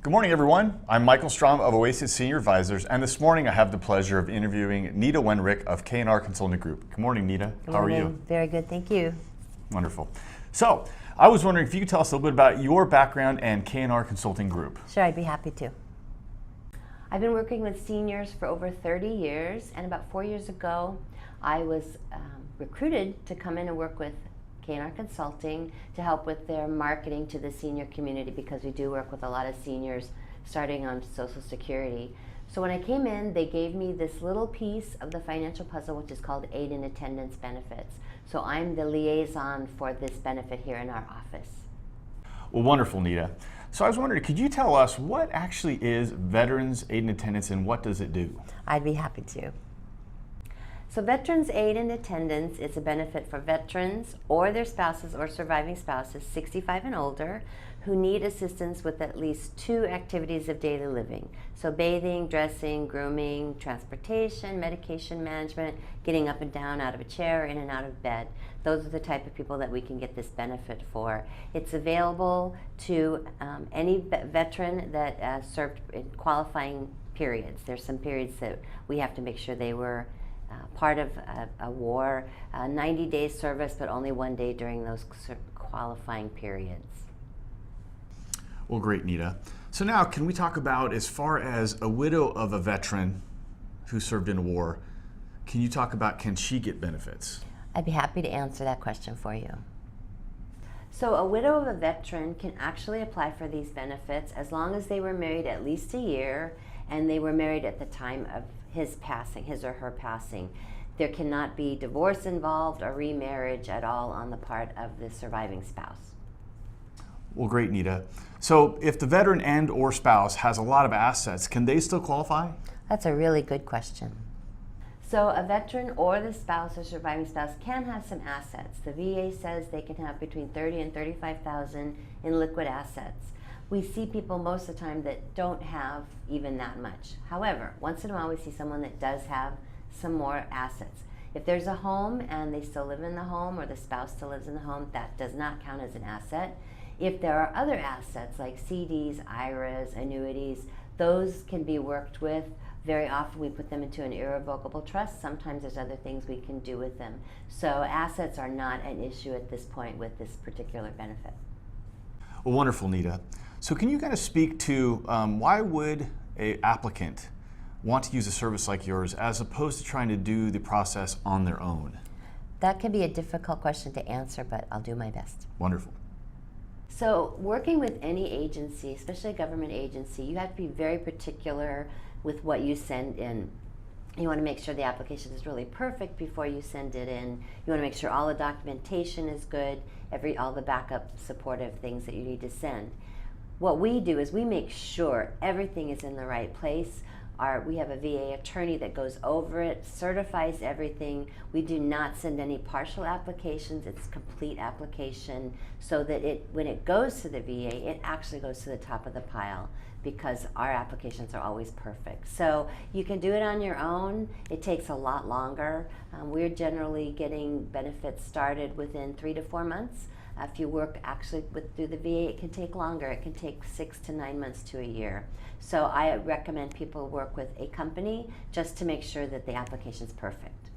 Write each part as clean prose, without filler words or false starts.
Good morning, everyone. I'm Michael Strom of Oasis Senior Advisors, and this morning I have the pleasure of interviewing Nita Wenrick of Knr Consulting Group. Good morning, Nita. How are you? Very good, thank you. Wonderful. So, I was wondering if you could tell us a little bit about your background and Knr Consulting Group. Sure, I'd be happy to. I've been working with seniors for over 30 years, and about 4 years ago, I was recruited to come in and work with Knr Consulting to help with their marketing to the senior community, because we do work with a lot of seniors starting on Social Security. So when I came in, they gave me this little piece of the financial puzzle, which is called Aide and Attendance benefits. So I'm the liaison for this benefit here in our office. Well, wonderful, Nita. So I was wondering, could you tell us what actually is Veterans Aide and Attendance and what does it do? I'd be happy to. So Veterans Aide and Attendance is a benefit for veterans or their spouses or surviving spouses 65 and older who need assistance with at least 2 activities of daily living. So bathing, dressing, grooming, transportation, medication management, getting up and down out of a chair, in and out of bed. Those are the type of people that we can get this benefit for. It's available to any veteran that served in qualifying periods. There's some periods that we have to make sure they were part of a war, 90 days service, but only 1 day during those qualifying periods. Well, great, Nita. So now, can we talk about, as far as a widow of a veteran who served in a war, can you talk about, can she get benefits? I'd be happy to answer that question for you. So a widow of a veteran can actually apply for these benefits as long as they were married at least a year and they were married at the time of his passing, his or her passing. There cannot be divorce involved or remarriage at all on the part of the surviving spouse. Well, great, Nita. So if the veteran and or spouse has a lot of assets, can they still qualify? That's a really good question. So a veteran or the spouse or surviving spouse can have some assets. The VA says they can have between $30,000 and $35,000 in liquid assets. We see people most of the time that don't have even that much. However, once in a while we see someone that does have some more assets. If there's a home and they still live in the home, or the spouse still lives in the home, that does not count as an asset. If there are other assets like CDs, IRAs, annuities, those can be worked with. Very often we put them into an irrevocable trust. Sometimes there's other things we can do with them. So assets are not an issue at this point with this particular benefit. Well, wonderful, Nita. So can you kind of speak to why would an applicant want to use a service like yours as opposed to trying to do the process on their own? That can be a difficult question to answer, but I'll do my best. Wonderful. So working with any agency, especially a government agency, you have to be very particular with what you send in. You want to make sure the application is really perfect before you send it in. You want to make sure all the documentation is good, all the backup supportive things that you need to send. What we do is we make sure everything is in the right place. We have a VA attorney that goes over it, certifies everything. We do not send any partial applications. It's complete application, so that when it goes to the VA, it actually goes to the top of the pile, because our applications are always perfect. So you can do it on your own. It takes a lot longer. We're generally getting benefits started within 3 to 4 months. If you work actually through the VA, it can take longer. It can take 6 to 9 months to a year. So I recommend people work with a company just to make sure that the application is perfect.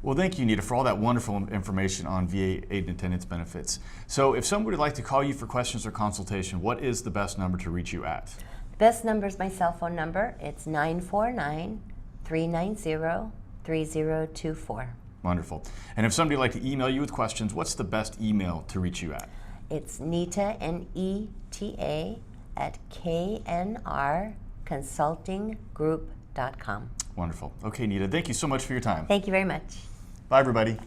Well, thank you, Nita, for all that wonderful information on VA Aide and Attendance benefits. So if somebody would like to call you for questions or consultation, what is the best number to reach you at? The best number is my cell phone number. It's 949-390-3024. Wonderful. And if somebody would like to email you with questions, what's the best email to reach you at? It's Nita, N-E-T-A, at knrconsultinggroup.com. Wonderful. Okay, Nita, thank you so much for your time. Thank you very much. Bye, everybody.